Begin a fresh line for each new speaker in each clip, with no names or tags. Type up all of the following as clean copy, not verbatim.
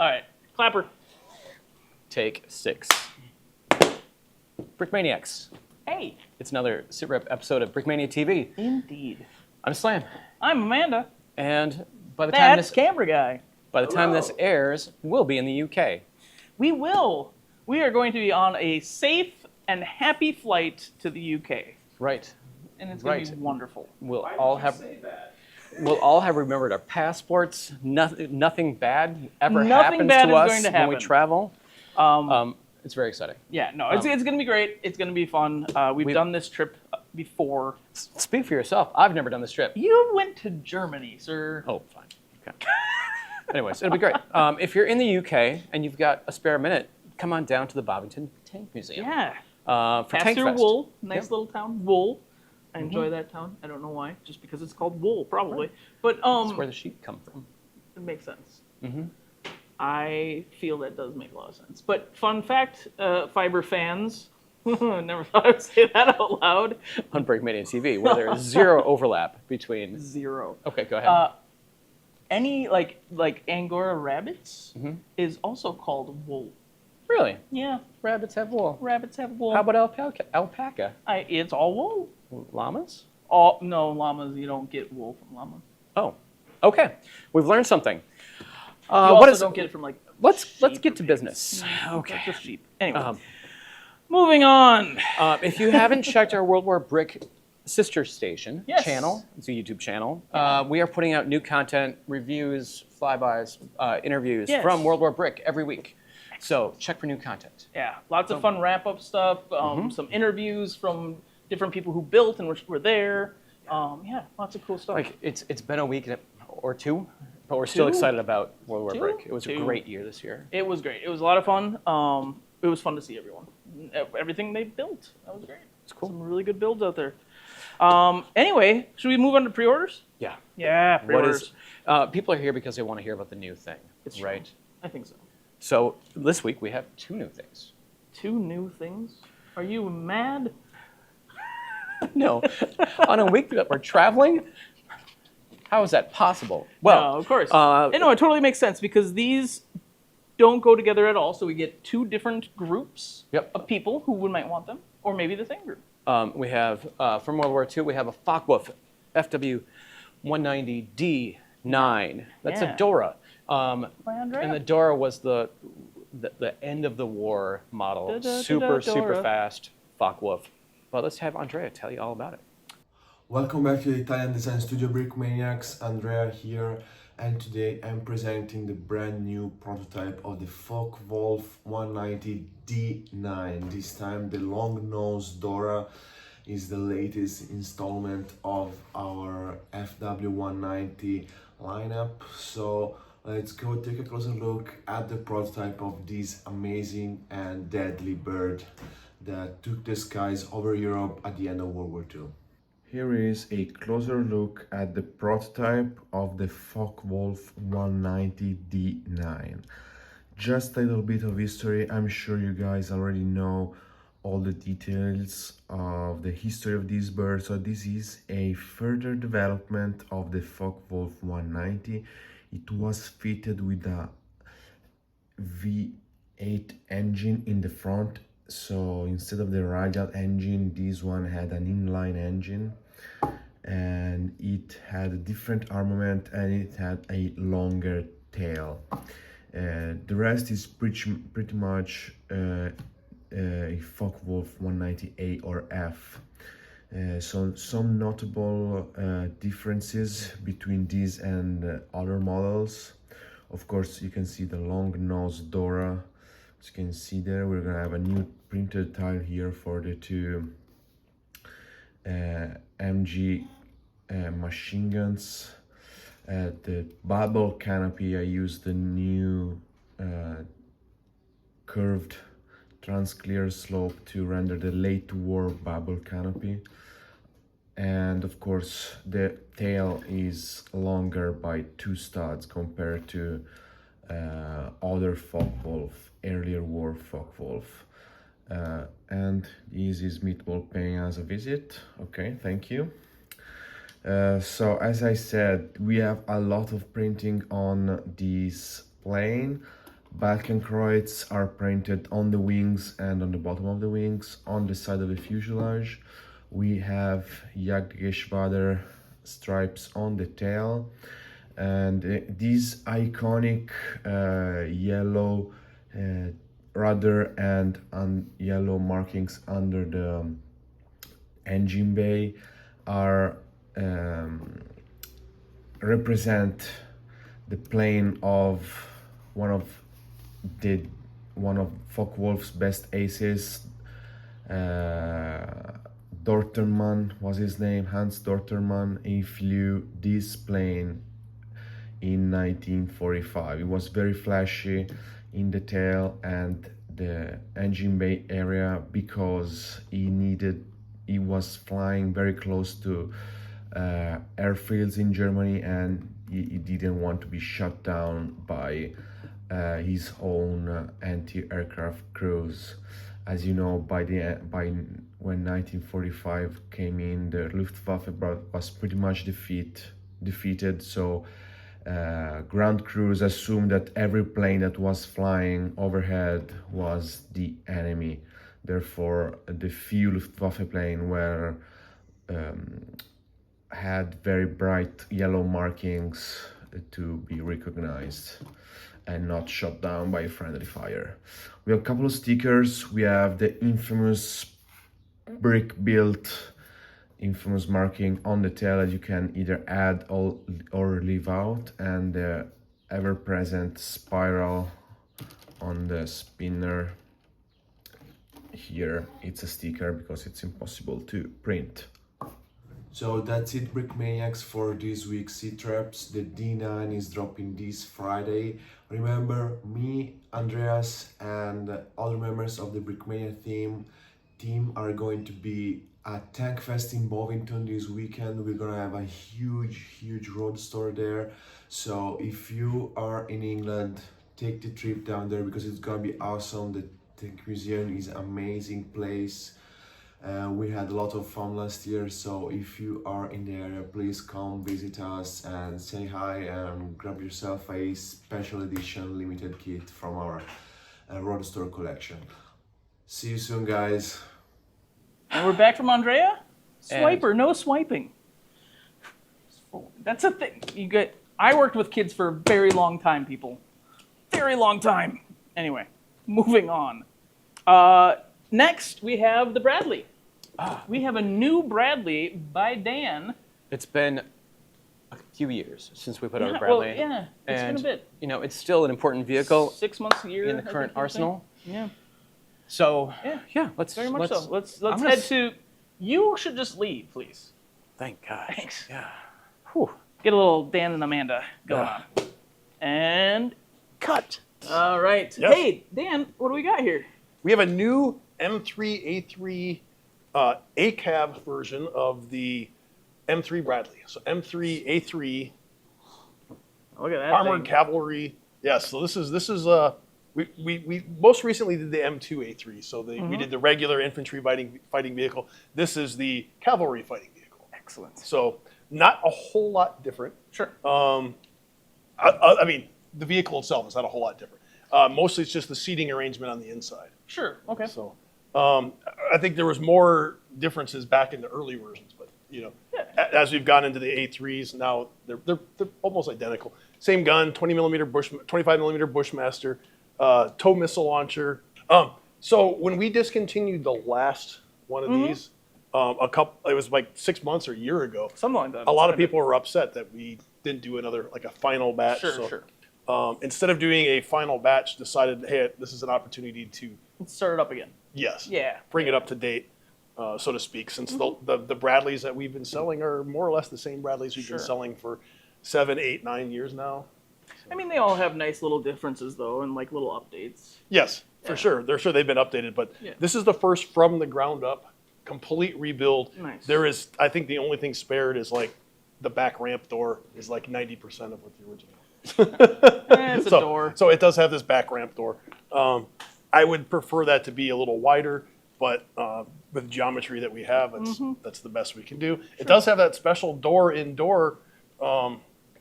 All right, clapper.
Take 6. Brickmaniacs.
Hey.
It's another super episode of Brickmania TV.
Indeed.
I'm Slam.
I'm Amanda.
And by the time
That's camera guy.
by the time this airs, we'll be in the UK.
We will. We are going to be on a safe and happy flight to the UK.
Right.
And it's going to be wonderful.
We'll all have remembered our passports. Nothing bad ever happens to us when we travel. It's very exciting.
Yeah, no, it's going to be great. It's going to be fun. We've done this trip before.
Speak for yourself. I've never done this trip.
You went to Germany, sir.
Oh, fine. Okay. Anyways, it'll be great. If you're in the UK and you've got a spare minute, come on down to the Bovington Tank Museum.
Yeah.
For
Pass
Tank
through
Fest.
Wool. Nice little town. Wool. I enjoy that town. I don't know why. Just because it's called Wool, probably.
Right.
But
That's where the sheep come from.
it makes sense.
Mm-hmm.
I feel that does make a lot of sense. But fun fact, fiber fans, never thought I would say that out loud.
On Brickmania TV, where there is zero overlap between...
Zero.
Okay, go ahead.
Any, like Angora rabbits is also called wool.
Really?
Yeah.
Rabbits have wool.
Rabbits have wool.
How about alpaca?
It's all wool.
Llamas?
No, llamas, you don't get wool from llamas.
Oh, okay. We've learned something.
You also don't get it from, like,
Let's
sheep
get
or
to
pigs.
business.
No,
Okay.
that's just sheep. Anyway, moving on.
If you haven't checked our World War Brick sister station
Yes.
channel, it's a YouTube channel, we are putting out new content, reviews, flybys, interviews from World War Brick every week. So check for new content.
Yeah, lots of fun wrap-up stuff, some interviews from different people who built and were there. Yeah, lots of cool stuff.
Like it's been a week or two, but we're still excited about World War Brick. It was a great year this year.
It was great. It was a lot of fun. It was fun to see everyone. Everything they built. That was great.
It's cool.
Some really good builds out there. Anyway, should we move on to pre-orders?
Yeah.
Yeah, pre-orders.
People are here because they want to hear about the new thing,
It's true.
right?
I think so.
So this week we have 2 new things.
2 new things? Are you mad?
No. On a week that we're traveling? How is that possible? Well,
no, of course. No, it totally makes sense because these don't go together at all. So we get 2 different groups of people who might want them, or maybe the same group.
We have, from World War II, we have a Focke-Wulf FW190 D-9. That's a Dora. And the Dora was the end of the war model. Super fast Focke-Wulf. But let's have Andrea tell you all about it.
Welcome back to the Italian design studio Brickmaniacs. Andrea here, and today I'm presenting the brand new prototype of the Focke-Wulf 190 D-9. This time the long-nosed Dora is the latest installment of our FW190 lineup. So let's go take a closer look at the prototype of this amazing and deadly bird that took the skies over Europe at the end of World War II. Here is a closer look at the prototype of the Focke-Wulf 190 D-9. Just a little bit of history. I'm sure you guys already know all the details of the history of this bird. So this is a further development of the Focke-Wulf 190. It was fitted with a V8 engine in the front. So instead of the radial engine, this one had an inline engine, and it had a different armament and it had a longer tail. The rest is pretty much a Focke-Wulf 190A or F. So some notable differences between these and other models. Of course, you can see the long-nosed Dora. As you can see there, we're gonna have a new printed tile here for the 2 MG machine guns. The bubble canopy, I used the new curved trans-clear slope to render the late war bubble canopy. And of course the tail is longer by 2 studs compared to other Focke-Wulf, earlier war Focke-Wulf. And this is Meatball paying us a visit. Okay, thank you. So as I said, we have a lot of printing on this plane. Balkenkreuz are printed on the wings and on the bottom of the wings. On the side of the fuselage, we have Jagdgeschwader stripes on the tail, and these iconic yellow rudder and yellow markings under the engine bay are represent the plane of one of Focke-Wulf's best aces. Dortermann was his name, Hans Dortermann. He flew this plane in 1945. It was very flashy in the tail and the engine bay area because he was flying very close to airfields in Germany, and he didn't want to be shot down by his own anti-aircraft crews. As you know, by when 1945 came in, the Luftwaffe was pretty much defeated. So ground crews assumed that every plane that was flying overhead was the enemy. Therefore, the few Luftwaffe planes were had very bright yellow markings to be recognized and not shot down by friendly fire. We have a couple of stickers. We have the infamous brick-built infamous marking on the tail that you can either add or leave out, and the ever-present spiral on the spinner. Here it's a sticker because it's impossible to print. So that's it, Brick Maniacs, for this week's C-Traps. The D-9 is dropping this Friday. Remember, me, Andreas, and other members of the Brickmania team are going to be at Tank Fest in Bovington this weekend. We're gonna have a huge road store there. So if you are in England, take the trip down there because it's gonna be awesome. The Tank Museum is an amazing place. We had a lot of fun last year, so if you are in the area, please come visit us and say hi and grab yourself a special edition limited kit from our road store collection. See you soon, guys.
And we're back from Andrea. Swiper, no swiping. That's a thing. I worked with kids for a very long time, people. Very long time. Anyway, moving on. Next, we have the Bradley. We have a new Bradley by Dan.
It's been a few years since we put out a Bradley.
Well, it's been a bit.
You know, it's still an important vehicle.
6 months a year
in the current arsenal.
Yeah.
So let's
very much so. Let's head to. You should just lead, please.
Thank God.
Thanks.
Yeah.
Whew. Get a little Dan and Amanda going on. And cut. All right.
Yes.
Hey, Dan, what do we got here?
We have a new M3A3 ACAV version of the M3 Bradley. So M3A3
Look at that
armored
thing.
cavalry. Yes. So this is we most recently did the M2A3. So we did the regular infantry fighting vehicle. This is the cavalry fighting vehicle.
Excellent.
So not a whole lot different.
Sure.
I mean, the vehicle itself is not a whole lot different. Mostly it's just the seating arrangement on the inside.
Sure. Okay.
So I think there was more differences back in the early versions, but as we've gone into the A3s now, they're almost identical. Same gun, 25 millimeter Bushmaster, tow missile launcher. So when we discontinued the last one of these, it was like 6 months or a year ago.
Something like that.
A lot of people were upset that we didn't do another, like a final batch.
Sure.
Instead of doing a final batch, decided, hey, this is an opportunity to
Let's start it up again.
Yes.
Yeah.
Bring it up to date, so to speak, since the Bradleys that we've been selling are more or less the same Bradleys we've been selling for 7, 8, 9 years now.
I mean, they all have nice little differences, though, and like little updates.
Yes, for sure. They've been updated, but this is the first from the ground up, complete rebuild.
Nice.
There is, I think the only thing spared is like the back ramp door is like 90% of what the original.
It's a door.
So it does have this back ramp door. I would prefer that to be a little wider, but with geometry that we have, that's the best we can do. Sure. It does have that special door-in-door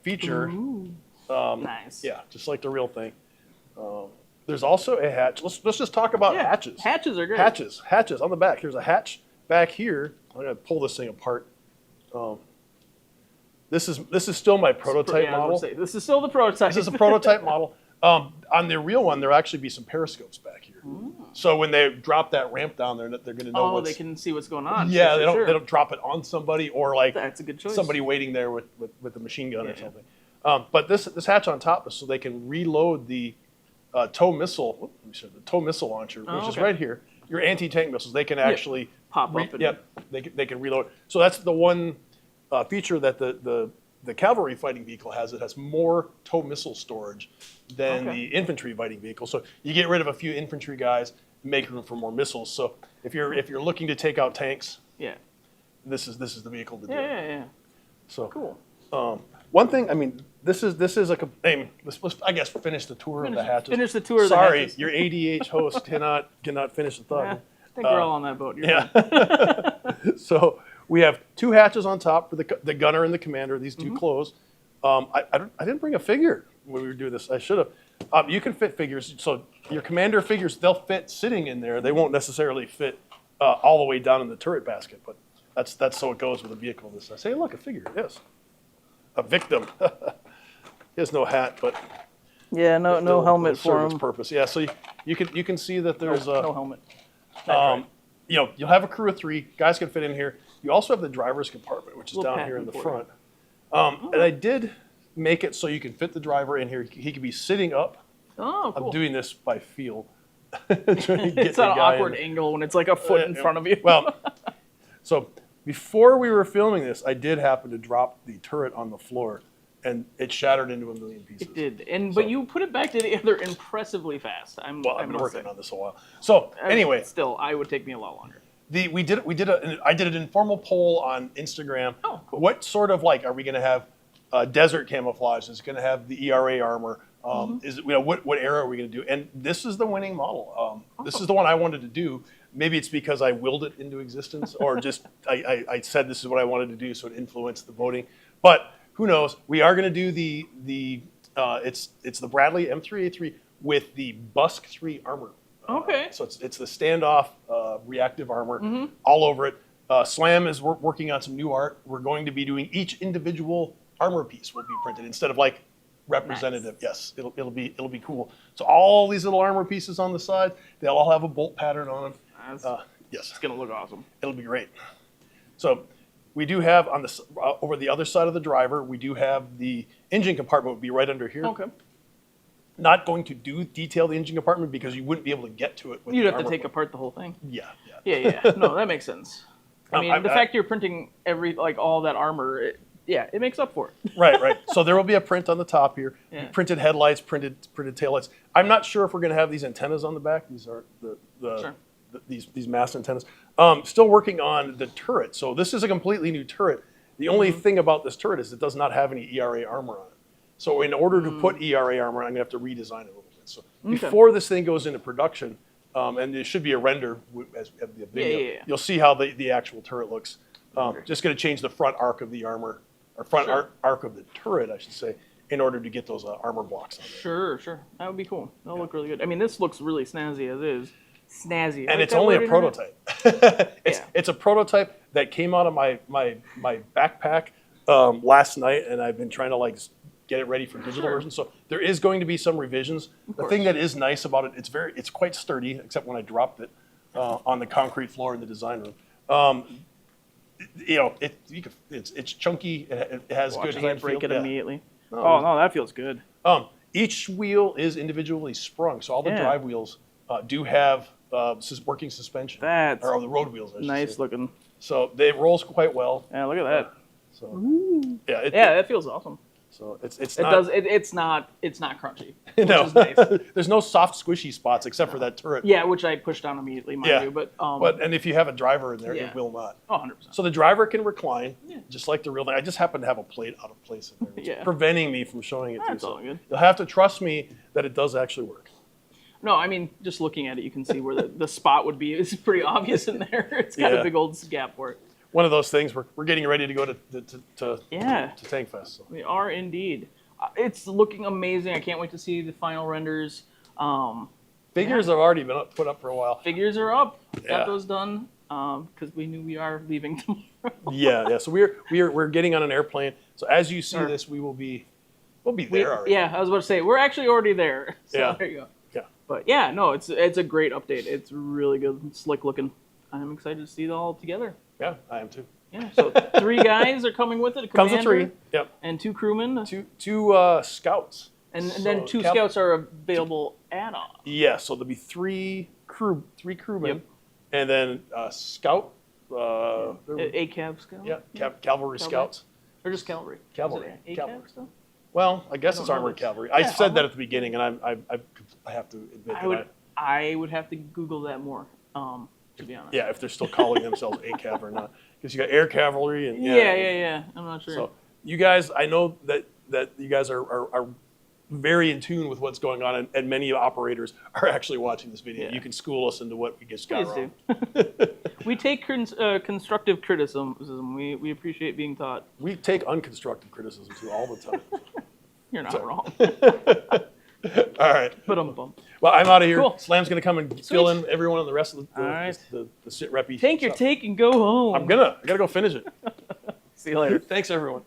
feature.
Nice.
Yeah, just like the real thing. There's also a hatch. Let's just talk about hatches.
Hatches are great.
Hatches on the back. There's a hatch back here. I'm gonna pull this thing apart. This is still my prototype model.
This is still the prototype.
This is a prototype model. On the real one, there'll actually be some periscopes back here. So when they drop that ramp down there, they're going to know.
Oh, they can see what's going on.
Yeah, they don't drop it on somebody or like
that's a good choice.
Somebody waiting there with a machine gun or something. But this hatch on top is so they can reload the tow missile. The tow missile launcher, which is right here. Your anti-tank missiles, they can actually
pop up.
They can reload. So that's the one feature that the cavalry fighting vehicle has. It has more tow missile storage than the infantry fighting vehicle. So you get rid of a few infantry guys, make room for more missiles. So if you're looking to take out tanks, this is the vehicle to do.
Yeah.
So
cool.
One thing, I mean, this is let's I guess finish the tour of the hatches.
Finish the tour of the hatches.
Sorry, your ADH host cannot finish the thought.
I think we're all on that boat. You're fine.
So we have two hatches on top for the gunner and the commander. These two close. I didn't bring a figure when we were doing this. I should have. You can fit figures. So your commander figures, they'll fit sitting in there. They won't necessarily fit all the way down in the turret basket. But that's so it goes with a vehicle this size. Hey, look, a figure. Yes, a victim. He has no hat, but
no helmet for him.
Its purpose. Yeah, so you can see that there's
no helmet.
You'll have a crew of 3. Guys can fit in here. You also have the driver's compartment, which is down here in the front. And I did make it so you can fit the driver in here. He could be sitting up.
Oh, cool.
I'm doing this by feel.
It's an awkward angle when it's like a foot in front of you.
Well, so before we were filming this, I did happen to drop the turret on the floor, and it shattered into a million pieces.
It did, but you put it back together impressively fast. I've
been working on this a while. So anyway,
still, I would take me a lot longer.
I did an informal poll on Instagram.
Oh, cool.
What sort of are we going to have desert camouflage? Is it going to have the ERA armor? What era are we going to do? And this is the winning model. This is the one I wanted to do. Maybe it's because I willed it into existence, or just I said this is what I wanted to do, so it influenced the voting. But who knows? We are going to do it's the Bradley M3A3 with the Busk 3 armor.
Okay.
So it's the standoff reactive armor all over it. Slam is working on some new art. We're going to be doing each individual armor piece will be printed instead of representative.
Nice.
Yes, it'll be cool. So all these little armor pieces on the side, they'll all have a bolt pattern on them. Yes,
it's gonna look awesome.
It'll be great. So we do have on the over the other side of the driver, we do have the engine compartment would be right under here.
Okay.
Not going to detail the engine compartment because you wouldn't be able to get to it.
You'd have to take apart the whole thing.
Yeah.
No, that makes sense. I mean, the fact you're printing all that armor, it makes up for it. Right.
So there will be a print on the top here. Yeah. Printed headlights, printed taillights. I'm not sure if we're going to have these antennas on the back. These are these mast antennas. Still working on the turret. So this is a completely new turret. The only thing about this turret is it does not have any ERA armor on it. So in order to put ERA armor, I'm going to have to redesign it a little bit. So before this thing goes into production, and there should be a render as the video, you'll see how the actual turret looks. Just going to change the front arc of the armor, or front arc of the turret, I should say, in order to get those armor blocks on there.
Sure. That would be cool. That'll look really good. I mean, this looks really snazzy as is. Snazzy.
And it's only a prototype. It's a prototype that came out of my backpack last night, and I've been trying to get it ready for digital version. So there is going to be some revisions. The thing that is nice about it, it's quite sturdy, except when I dropped it on the concrete floor in the design room. It's chunky. It has good hand feel.
Break it immediately. No, that feels good.
Each wheel is individually sprung, so all the drive wheels do have working suspension. Or the road wheels. I should
nice
say.
Looking.
So it rolls quite well.
Yeah, look at that.
That
feels awesome.
So it's
not crunchy.
No,
which is nice.
There's no soft squishy spots except for that turret.
Yeah, which I pushed down immediately, mind you. But
and if you have a driver in there, it will not.
100%.
So the driver can recline, just like the real thing. I just happen to have a plate out of place in there, which is preventing me from showing it to you.
That's all good.
You'll have to trust me that it does actually work.
No, I mean, just looking at it, you can see where the spot would be. It's pretty obvious in there. It's got a big old gap for it.
One of those things we're getting ready to go to Tank Fest. So.
We are indeed. It's looking amazing. I can't wait to see the final renders.
Figures have already been put up for a while.
Figures are up.
Yeah.
Got those done because we knew we are leaving tomorrow.
Yeah. So we're getting on an airplane. So as you see this, we'll be there already.
Yeah, I was about to say we're actually already there. So
Yeah.
there you go.
Yeah.
But yeah, no, it's a great update. It's really good. It's slick looking. I'm excited to see it all together.
Yeah, I am too.
Yeah. So 3 guys are coming with it. A
Comes with
commander
3. Yep.
And 2 crewmen.
Two scouts.
And
So
then 2 scouts are available add-on.
Yeah, so there'll be 3 crewmen,
Yep.
and then scout.
ACAV scout.
Yeah, cavalry scouts.
Or just cavalry.
Cavalry.
Is it
Cavalry.
ACAV still?
Well, I guess
I
it's
don't know
armored
this.
cavalry. I
Yeah,
said that
armored.
at the beginning, and I have to admit
I would have to Google that more. To be honest.
yeah, if they're still calling themselves ACAV or not, because you got air cavalry and
Yeah. I'm not sure.
So you guys, I know that you guys are very in tune with what's going on, and many operators are actually watching this video.
Yeah.
You can school us into what we just got
Please
wrong.
do. We take constructive criticism. We appreciate being taught.
We take unconstructive criticism too all the time.
You're not wrong.
All right.
But bump.
Well, I'm out of here.
Cool.
Slam's going to come and fill in everyone on the rest of
All right.
the sit reppy.
Take your
stuff.
take and go home.
I got to go finish it.
See you later.
Thanks, everyone.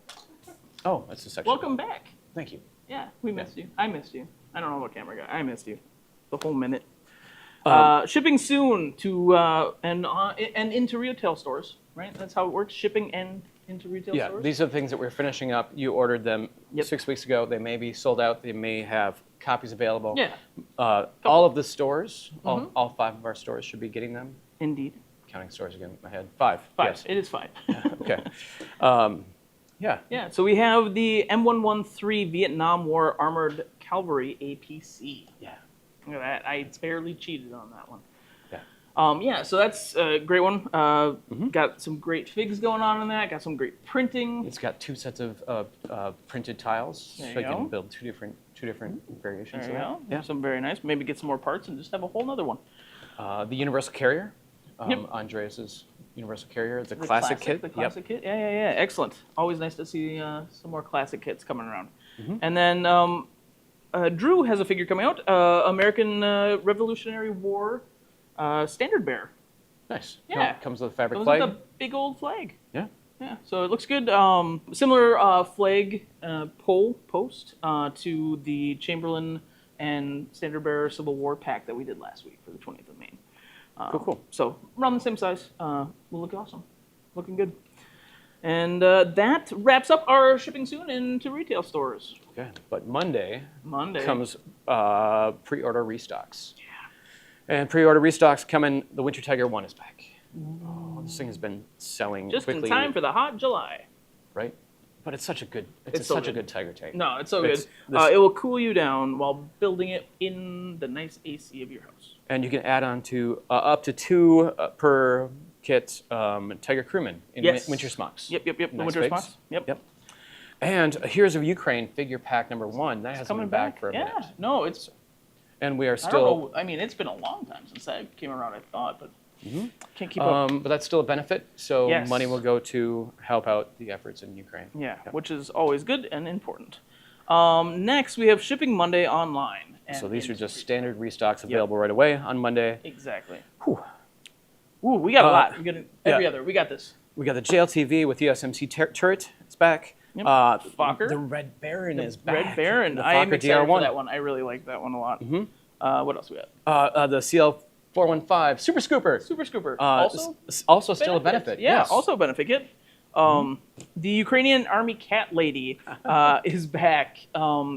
Oh, that's the section.
Welcome back.
Thank you.
Yeah, we missed you. I missed you. I don't know what camera guy. I missed you. The whole minute. Shipping soon to and into retail stores, right? That's how it works. Shipping and into retail
Yeah,
stores.
these are the things that we're finishing up. You ordered them
Yep.
6 weeks ago. They may be sold out. They may have copies available.
Yeah,
All of the stores, all 5 of our stores should be getting them.
indeed.
Counting stores again in my head. 5.
5.
Yes.
It is 5.
Okay. Yeah.
Yeah. So we have the M113 Vietnam War Armored Cavalry APC.
Yeah.
Look at that. I barely cheated on that one.
Yeah.
Yeah, so that's a great one. Got some great figs going on in that. Got some great printing.
It's got 2 sets of printed tiles,
There
so
you
you can
go.
build two different variations
There you
of
go.
that. Yeah.
Some very nice. Maybe get some more parts and just have a whole nother one.
The Universal Carrier,
Yep.
Andreas's Universal Carrier, the
The
classic kit.
The
Yep.
classic kit. Yeah. Excellent. Always nice to see some more classic kits coming around.
Mm-hmm.
And then Drew has a figure coming out. American Revolutionary War Standard Bearer.
Nice.
Yeah.
Comes with a fabric
Goes
flag.
with a big old flag.
Yeah.
Yeah, so it looks good. Similar flag pole post to the Chamberlain and Standard Bearer Civil War pack that we did last week for the 20th of Maine.
Cool.
So around the same size. Will look awesome. Looking good. And that wraps up our shipping soon into retail stores.
Okay. But Monday comes pre-order restocks. Yeah. And pre-order restocks coming. The Winter Tiger 1 is back. Oh, this thing has been selling
Just
quickly.
in time for the hot July.
Right? But it's such a good.
It's so
such a
good.
good Tiger tank.
No, it's so
It's-
good. It will cool you down while building it in the nice AC of your house.
And you can add on to up to 2 per kit Tiger Crewman in
Yes.
winter smocks.
Yep. The
Nice
winter
figs.
spots. Yep.
And Heroes of Ukraine figure pack number 1. That hasn't
Coming
been back for a
Yeah.
minute.
No, it's.
And we are
I
still.
don't know. I mean, it's been a long time since that came around. I thought, but can't keep up.
But that's still a benefit. So
Yes.
money will go to help out the efforts in Ukraine.
Yeah, which is always good and important. Next, we have Shipping Monday online. And
So these are
into
just
retail.
standard restocks available right away on Monday.
Exactly.
Whew.
Ooh, we got a lot. We got every
yeah.
other. We got this.
We got the JLTV with the USMC turret. It's back.
Yep.
Fokker. The Red Baron is back.
Red Baron.
The
I am
Fokker
excited for
DR1.
that one. I really like that one a lot. What else we got?
The CL415 Super Scooper.
Super Scooper.
Also still a benefit.
Yeah,
Yes.
also a benefit kit. The Ukrainian Army Cat Lady is back.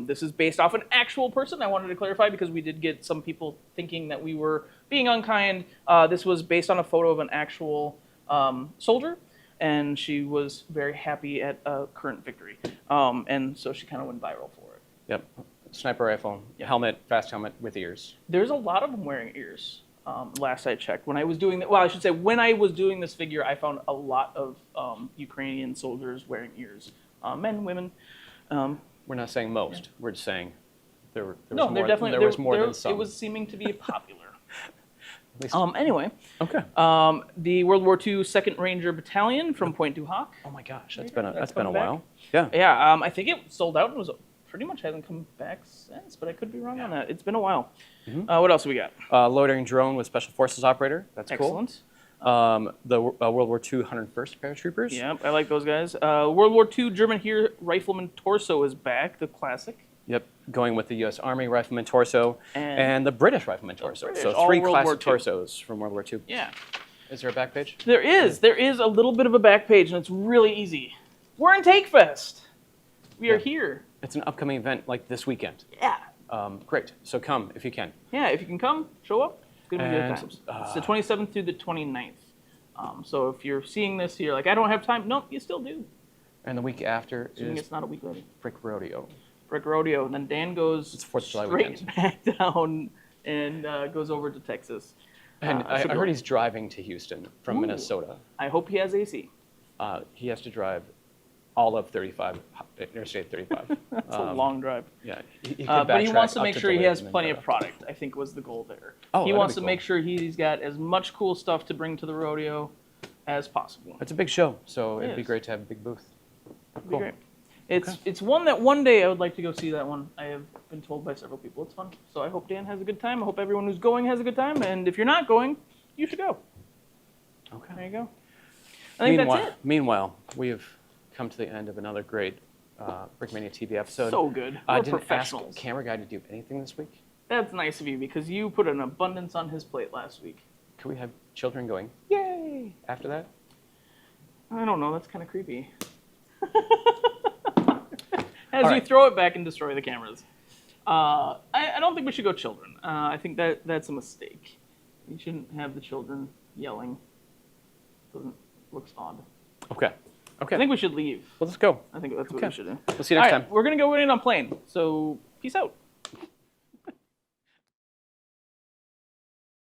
This is based off an actual person. I wanted to clarify because we did get some people thinking that we were being unkind. This was based on a photo of an actual soldier, and she was very happy at a current victory. And so she kind of went viral for it.
Yep. Sniper rifle, helmet, fast helmet with ears.
There's a lot of them wearing ears. Last I checked, when I was doing that, well, I should say when I was doing this figure, I found a lot of Ukrainian soldiers wearing ears, men, women.
We're not saying most. We're just saying there was
No,
more,
definitely
there was more than some.
It was seeming to be popular.
At least-
Anyway,
okay.
the World War II 2nd Ranger Battalion from Point du Hoc.
Oh my gosh, that's been a
coming back.
while. Yeah.
Yeah, I think it sold out and was pretty much hasn't come back since, but I could be wrong on that. It's been a while. What else we got?
Loitering drone with Special Forces operator. That's
Excellent.
cool. The World War II 101st paratroopers.
Yep, I like those guys. World War II German Heer Rifleman Torso is back, the classic.
Yep, going with the U.S. Army Rifleman torso and the British Rifleman torso.
British,
So
all
3
World War
classic
II.
torsos from World War II.
Yeah.
Is there a back page?
There is. There is a little bit of a back page, and it's really easy. We're in TakeFest. We are here.
It's an upcoming event like this weekend.
Yeah.
Great. So come if you can.
Yeah, if you can come, show up. It's going to be good
And,
times. It's the 27th through the 29th. So if you're seeing this here, like, I don't have time. No, you still do.
And the week after
Assuming
is
it's not a week later.
Brick Rodeo.
Brick Rodeo. And then Dan goes
It's 4th of July
straight
weekend.
back down and goes over to Texas.
And I
should go.
heard he's driving to Houston from
Ooh.
Minnesota.
I hope he has AC.
He has to drive all of 35, Interstate 35.
That's a long drive.
Yeah. He could
But he
backtrack
wants to
up
make sure he
Duluth
has
and then
plenty
go
of
up.
product, I think was the goal there.
Oh,
He
that'd
wants
be
to make
cool.
sure he's got as much cool stuff to bring to the rodeo as possible.
It's a big show, so it'd be
is.
great to have a big booth.
It'd be
Cool.
great. It's one that one day I would like to go see that one. I have been told by several people it's fun. So I hope Dan has a good time. I hope everyone who's going has a good time. And if you're not going, you should go.
Okay.
There you go. I think that's it.
Meanwhile, we have come to the end of another great Brickmania TV episode.
So good.
I
We're
didn't
professionals.
ask Camera Guy to do anything this week.
That's nice of you because you put an abundance on his plate last week.
Could we have children going, yay, after that?
I don't know. That's kind of creepy. As
All
you
right.
throw it back and destroy the cameras. I don't think we should go children. I think that's a mistake. You shouldn't have the children yelling. Looks odd.
Okay. Okay.
I think we should leave.
Well, let's go.
I think that's what
Okay.
we should do.
We'll see you next
All right,
time.
we're going to go in on plane. So peace out.